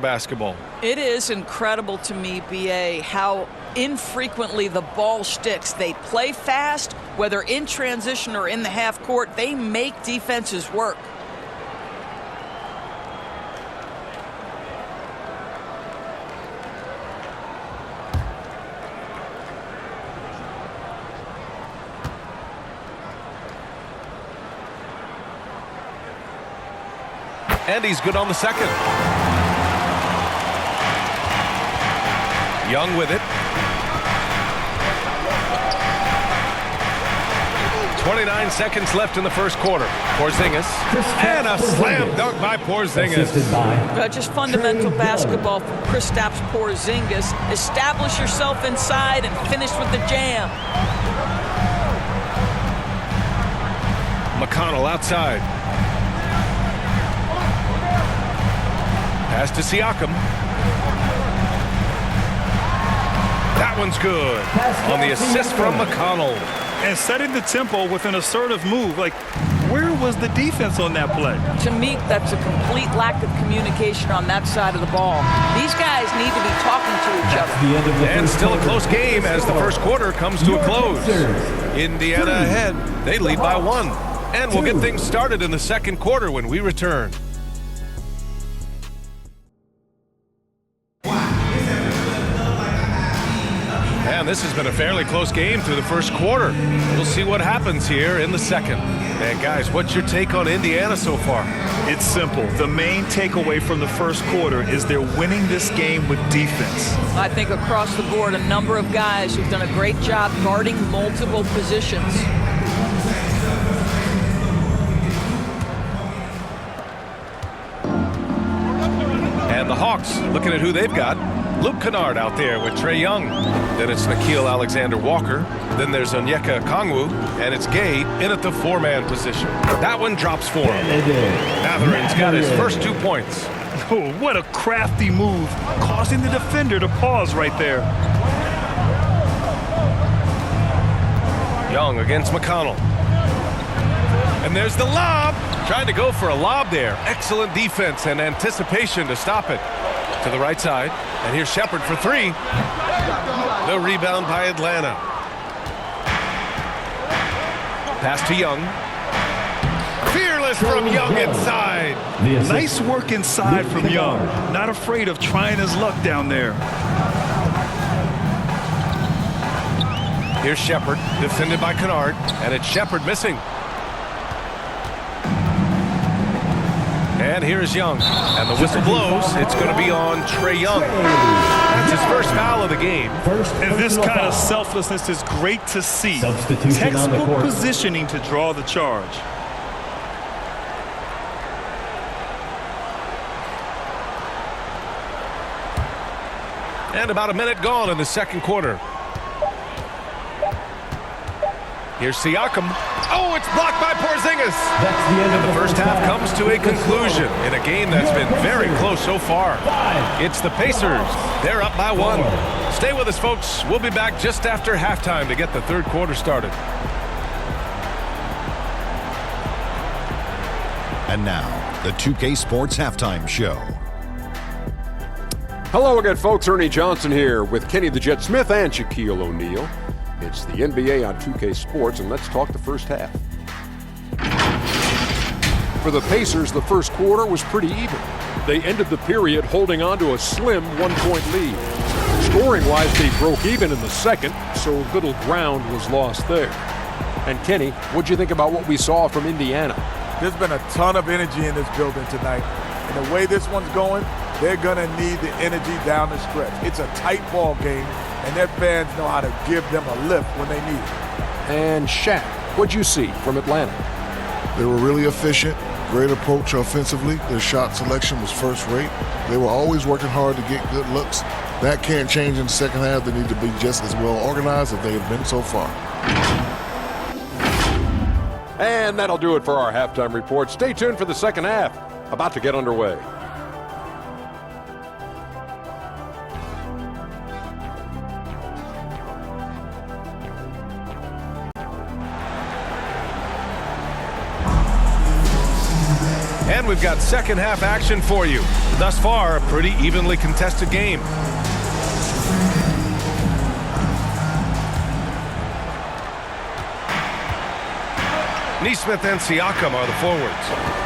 basketball. It is incredible to me, BA, how infrequently the ball sticks. They play fast, whether in transition or in the half court. They make defenses work. And he's good on the second. Young with it. 29 seconds left in the first quarter. Porzingis. And a slam dunk by Porzingis. Just fundamental basketball from Kristaps Porzingis. Establish yourself inside and finish with the jam. McConnell outside. Pass to Siakam. That one's good on the assist from McConnell. And setting the tempo with an assertive move. Like, where was the defense on that play? To me, that's a complete lack of communication on that side of the ball. These guys need to be talking to each other. And still a close game as the first quarter comes to a close. Indiana ahead. They lead by 1. And we'll get things started in the second quarter when we return. And this has been a fairly close game through the first quarter. We'll see what happens here in the second. And guys, what's your take on Indiana so far? It's simple. The main takeaway from the first quarter is they're winning this game with defense. I think across the board, a number of guys who've done a great job guarding multiple positions. And the Hawks, looking at who they've got. Luke Kennard out there with Trae Young. Then it's Nickeil Alexander-Walker. Then there's Onyeka Okongwu. And it's Gay in at the 4-man position. That one drops for him. Matherin's got his first 2 points. Oh, what a crafty move, causing the defender to pause right there. Young against McConnell. And there's the lob. Trying to go for a lob there. Excellent defense and anticipation to stop it. To the right side. And here's Shepard for 3. The rebound by Atlanta. Pass to Young. Fearless from Young inside. Nice work inside from Young. Not afraid of trying his luck down there. Here's Shepard, defended by Kennard. And it's Shepard missing. And here's Young. And the whistle blows. It's going to be on Trae Young. That's his first foul of the game. And this kind of selflessness is great to see. Textbook positioning to draw the charge. And about a minute gone in the second quarter. Here's Siakam. Oh, it's blocked by Porzingis. And the first half comes to a conclusion in a game that's been very close so far. It's the Pacers. They're up by 1. Stay with us, folks. We'll be back just after halftime to get the third quarter started. And now, the 2K Sports Halftime Show. Hello again, folks. Ernie Johnson here with Kenny the Jet Smith and Shaquille O'Neal. It's the NBA on 2K Sports, and let's talk the first half. For the Pacers, the first quarter was pretty even. They ended the period holding on to a slim 1-point lead. Scoring-wise, they broke even in the second, so little ground was lost there. And Kenny, what'd you think about what we saw from Indiana? There's been a ton of energy in this building tonight. And the way this one's going, they're going to need the energy down the stretch. It's a tight ball game, and their fans know how to give them a lift when they need it. And Shaq, what'd you see from Atlanta? They were really efficient, great approach offensively. Their shot selection was first rate. They were always working hard to get good looks. That can't change in the second half. They need to be just as well organized as they have been so far. And that'll do it for our halftime report. Stay tuned for the second half, about to get underway. And we've got second half action for you. Thus far, a pretty evenly contested game. Neesmith and Siakam are the forwards.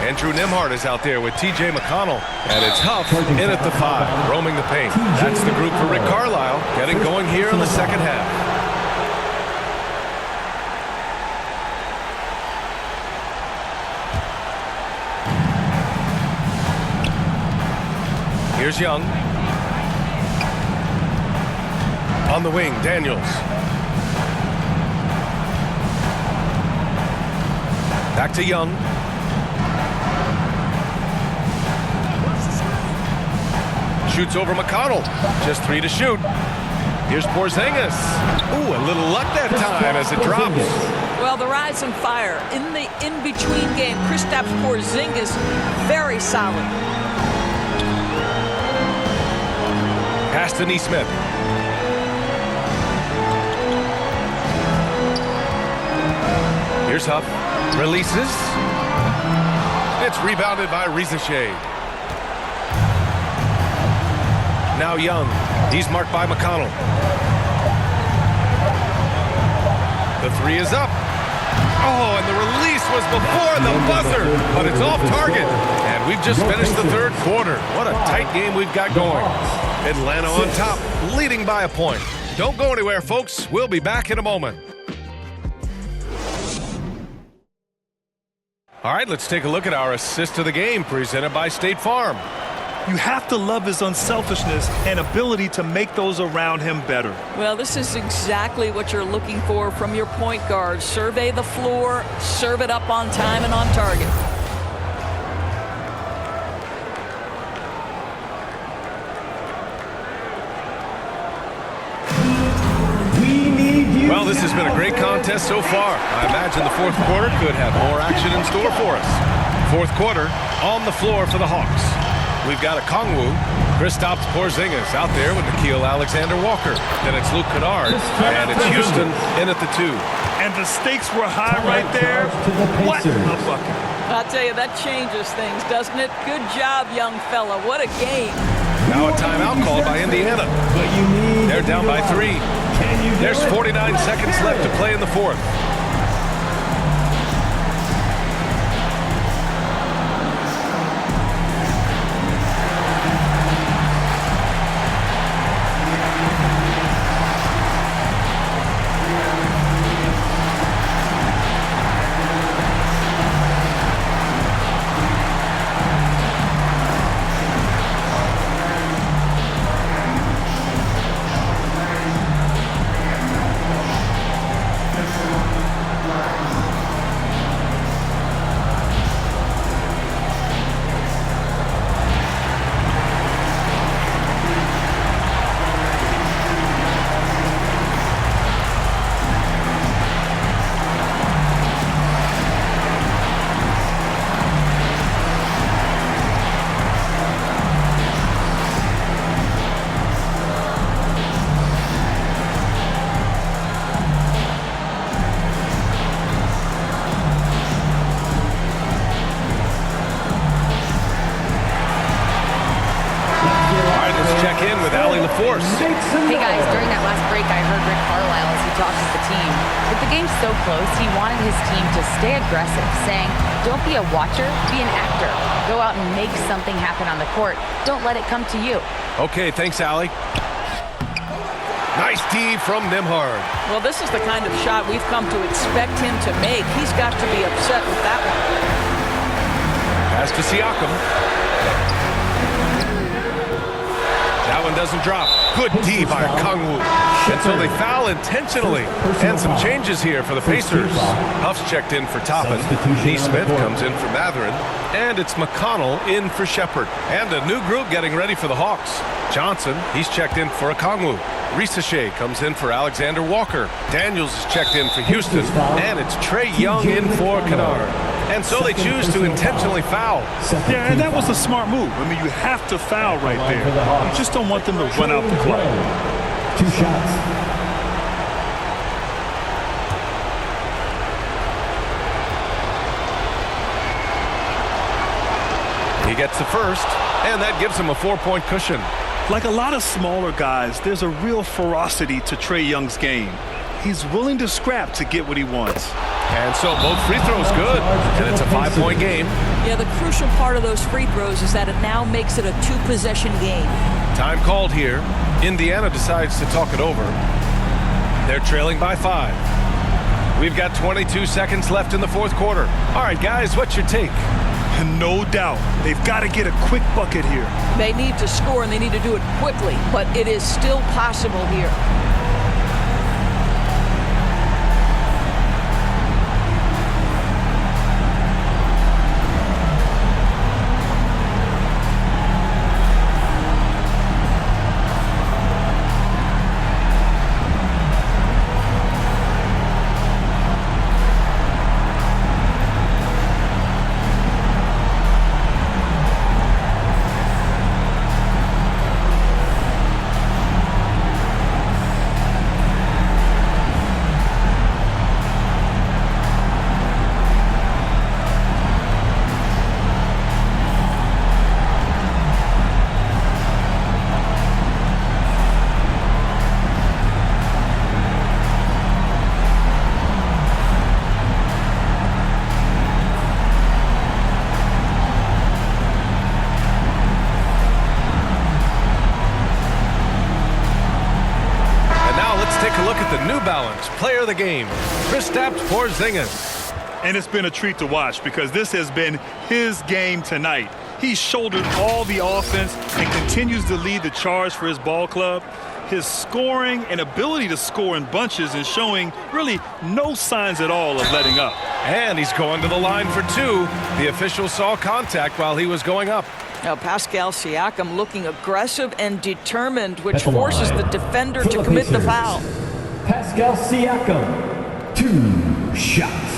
Andrew Nembhard is out there with T.J. McConnell. And it's Huff in at the 5, roaming the paint. That's the group for Rick Carlisle, getting going here in the second half. Here's Young. On the wing, Daniels. Back to Young. Shoots over McConnell. Just 3 to shoot. Here's Porzingis. Ooh, a little luck that time as it drops. Well, the rise and fire in the in-between game. Kristaps Porzingis, very solid. Pass to Neesmith. Here's Huff. Releases. It's rebounded by Rizashade. Now Young. He's marked by McConnell. The 3 is up. Oh, and the release was before the buzzer, but it's off target. And we've just finished the third quarter. What a tight game we've got going. Atlanta on top, leading by a point. Don't go anywhere, folks. We'll be back in a moment. All right, let's take a look at our assist of the game presented by State Farm. You have to love his unselfishness and ability to make those around him better. Well, this is exactly what you're looking for from your point guard. Survey the floor, serve it up on time and on target. Well, this has been a great contest so far. I imagine the fourth quarter could have more action in store for us. Fourth quarter on the floor for the Hawks. We've got a Kongwu, Kristaps Porzingis out there with Nickeil Alexander-Walker. Then it's Luke Kennard, and it's Houston in at the 2. And the stakes were high right there. What a bucket. I'll tell you, that changes things, doesn't it? Good job, young fella. What a game. Now a timeout called by Indiana. They're down by 3. There's 49 seconds left to play in the fourth. Hey guys, during that last break, I heard Rick Carlisle as he talked to the team. With the game so close, he wanted his team to stay aggressive, saying, don't be a watcher, be an actor. Go out and make something happen on the court. Don't let it come to you. Okay, thanks, Allie. Nice D from Nembhard. Well, this is the kind of shot we've come to expect him to make. He's got to be upset with that one. Pass to Siakam. That one doesn't drop. Good D by Kongwu. And so they foul intentionally. And some changes here for the Pacers. Huff's checked in for Toppin. Neesmith comes in for Matherin. And it's McConnell in for Shepard. And a new group getting ready for the Hawks. Johnson, he's checked in for Kongwu. Rizashade comes in for Alexander Walker. Daniels is checked in for Houston. And it's Trae Young in for Kennard. And so they choose to intentionally foul. Yeah, and that was a smart move. I mean, you have to foul right there. You just don't want them to run out the clock. 2 shots. He gets the first, and that gives him a 4-point cushion. Like a lot of smaller guys, there's a real ferocity to Trae Young's game. He's willing to scrap to get what he wants. And so both free throws good, and it's a 5-point game. Yeah, the crucial part of those free throws is that it now makes it a 2-possession game. Time called here. Indiana decides to talk it over. They're trailing by 5. We've got 22 seconds left in the fourth quarter. All right, guys, what's your take? No doubt. They've got to get a quick bucket here. They need to score, and they need to do it quickly, but it is still possible here. Balance, player of the game, Kristaps Porzingis. And it's been a treat to watch because this has been his game tonight. He's shouldered all the offense and continues to lead the charge for his ball club. His scoring and ability to score in bunches is showing really no signs at all of letting up. And he's going to the line for 2. The official saw contact while he was going up. Now Pascal Siakam looking aggressive and determined, which forces the defender to commit the foul. Pascal Siakam, 2 shots.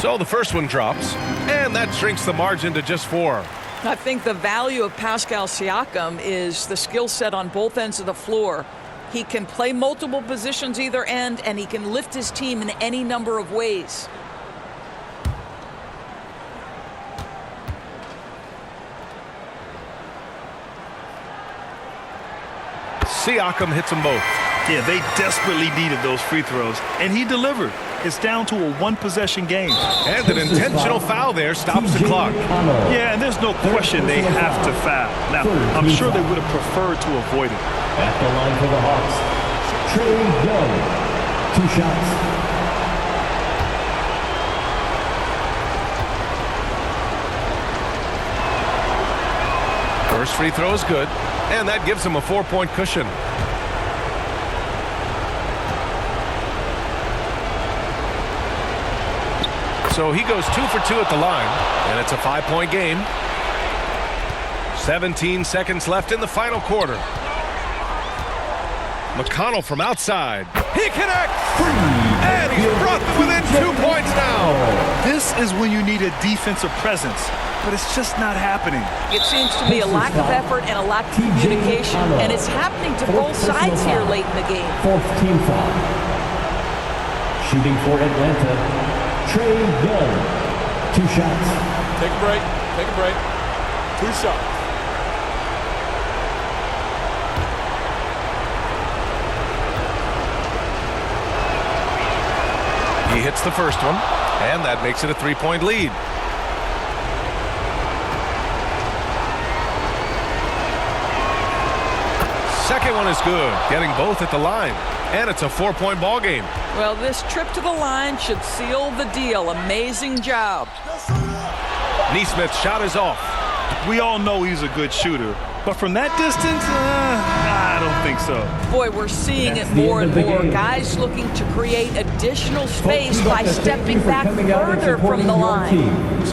So the first one drops, and that shrinks the margin to just 4. I think the value of Pascal Siakam is the skill set on both ends of the floor. He can play multiple positions either end, and he can lift his team in any number of ways. Siakam hits them both. Yeah, they desperately needed those free throws, and he delivered. It's down to a 1-possession game. And an intentional foul there stops the clock. Yeah, and there's no question they have to foul. Now, I'm sure they would have preferred to avoid it. At the line for the Hawks, Trae Young, 2 shots. First free throw is good, and that gives him a 4-point cushion. So he goes 2 for 2 at the line, and it's a 5-point game. 17 seconds left in the final quarter. McConnell from outside. He connects! And he's brought them within 2 points now. This is when you need a defensive presence, but it's just not happening. It seems to be a lack of effort and a lack of communication, and it's happening to both sides here late in the game. 4th team foul. Shooting for Atlanta, Trae Young, 2 shots. Take a break. Take a break. 2 shots. He hits the first one, and that makes it a 3-point lead. Second one is good, getting both at the line. And it's a 4-point ball game. Well, this trip to the line should seal the deal. Amazing job. Neesmith's shot is off. We all know he's a good shooter, but from that distance, I don't think so. Boy, we're seeing it more and more. Guys looking to create additional space by stepping back further from the line.